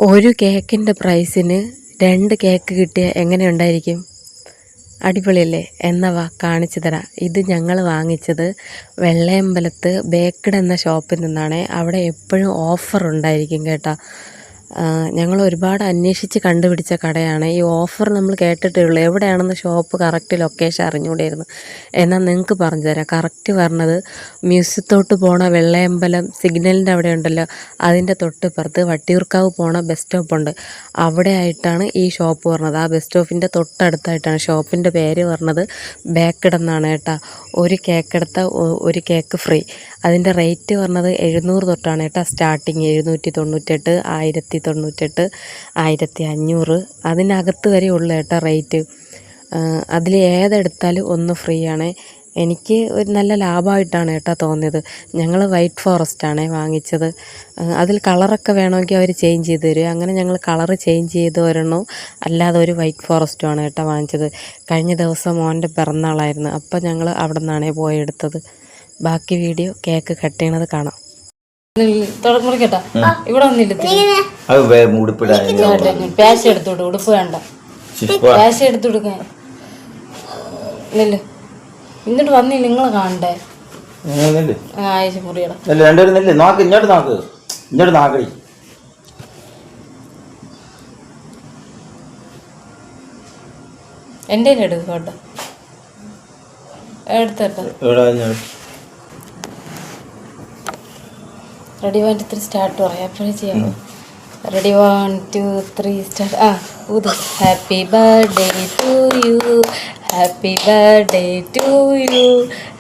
ഒരു കേക്കിൻ്റെ പ്രൈസിന് 2 കേക്ക് കിട്ടിയാൽ എങ്ങനെ ഉണ്ടായിരിക്കും? അടിപൊളിയല്ലേ? എന്നാ വാ കാണിച്ചു തരാം. ഇത് ഞങ്ങൾ വാങ്ങിച്ചത് വെള്ളയമ്പലത്ത് ബേക്കഡ് എന്ന ഷോപ്പിൽ നിന്നാണ്. അവിടെ എപ്പോഴും ഓഫർ ഉണ്ടായിരിക്കും കേട്ടോ. ഞങ്ങൾ ഒരുപാട് അന്വേഷിച്ച് കണ്ടുപിടിച്ച കടയാണ്. ഈ ഓഫർ നമ്മൾ കേട്ടിട്ടേ ഉള്ളൂ. എവിടെയാണെന്ന് ഷോപ്പ് കറക്റ്റ് ലൊക്കേഷൻ അറിഞ്ഞുകൂടായിരുന്നു. എന്നാൽ നിങ്ങൾക്ക് പറഞ്ഞു തരാം. കറക്റ്റ് പറഞ്ഞത് മ്യൂസിയത്തോട്ട് പോണ വെള്ളയമ്പലം സിഗ്നലിൻ്റെ അവിടെ ഉണ്ടല്ലോ, അതിൻ്റെ തൊട്ടിപ്പുറത്ത് വട്ടിയൂർക്കാവ് പോണ ബസ് സ്റ്റോപ്പുണ്ട്. അവിടെ ആയിട്ടാണ് ഈ ഷോപ്പ് പറഞ്ഞത്. ആ ബസ് സ്റ്റോപ്പിൻ്റെ തൊട്ടടുത്തായിട്ടാണ്. ഷോപ്പിൻ്റെ പേര് പറഞ്ഞത് ബേക്കഡ് എന്നാണ് കേട്ടോ. ഒരു കേക്ക് എടുത്താൽ ഒരു കേക്ക് ഫ്രീ. അതിൻ്റെ റേറ്റ് പറഞ്ഞത് 700 തൊട്ടാണ് കേട്ടോ സ്റ്റാർട്ടിങ്. 798, 1098, 1500 അതിനകത്ത് വരെ ഉള്ളു കേട്ടോ റേറ്റ്. അതിൽ ഏതെടുത്താലും ഒന്ന് ഫ്രീ ആണ്. എനിക്ക് ഒരു നല്ല ലാഭമായിട്ടാണ് കേട്ടോ തോന്നിയത്. ഞങ്ങൾ വൈറ്റ് ഫോറസ്റ്റാണ് വാങ്ങിച്ചത്. അതിൽ കളറൊക്കെ വേണമെങ്കിൽ അവർ ചേഞ്ച് ചെയ്ത് തരും. അങ്ങനെ ഞങ്ങൾ കളറ് ചേഞ്ച് ചെയ്ത് ഒരെണ്ണവും അല്ലാതെ ഒരു വൈറ്റ് ഫോറസ്റ്റുമാണ് കേട്ടോ വാങ്ങിച്ചത്. കഴിഞ്ഞ ദിവസം മോൻ്റെ പിറന്നാളായിരുന്നു. അപ്പം ഞങ്ങൾ അവിടെ നിന്നാണ് പോയി എടുത്തത്. ബാക്കി വീഡിയോ കേക്ക് കട്ട് ചെയ്യണത് കാണാം. മുറിക്കട്ടാ ഇവിടെ വന്നില്ല. പാശ എടുത്തോട്ട് ഉടുപ്പ് വേണ്ട. പാശ എടുത്തു കൊടുക്കാൻ ഇല്ലല്ലോ. എന്നിട്ട് വന്നില്ല. നിങ്ങളെ കാണണ്ടേ? ആയിഷ മുറിയടാ. എൻ്റെ എടുക്കോട്ടെ. എടുത്തട്ടെ. റെഡി 1 2 3 സ്റ്റാർട്ട് പറയാം. എപ്പോഴും ചെയ്യാമോ? Ready 1 2 3 start. ഊത്. Happy birthday to you, happy birthday to you,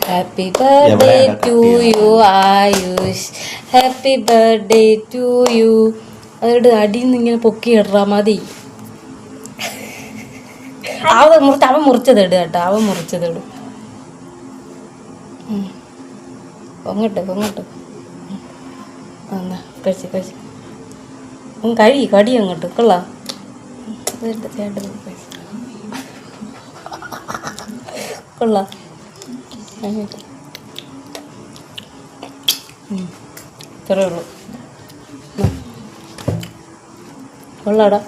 happy birthday to you Ayush, happy birthday to you. അതോട് അടിയിൽ നിന്ന് ഇങ്ങനെ പൊക്കി ഇടാ മതി. അവൻ മുറിച്ചത് ഇടുക കേട്ടോ. അവൻ മുറിച്ചത് ഇടും. പൊങ്ങട്ട് എന്നാ കഴിച്ച് കടി അങ്ങോട്ട് കൊള്ളാം. കൊള്ളാം. ഇത്രേ ഉള്ളൂ. കൊള്ളാടാ.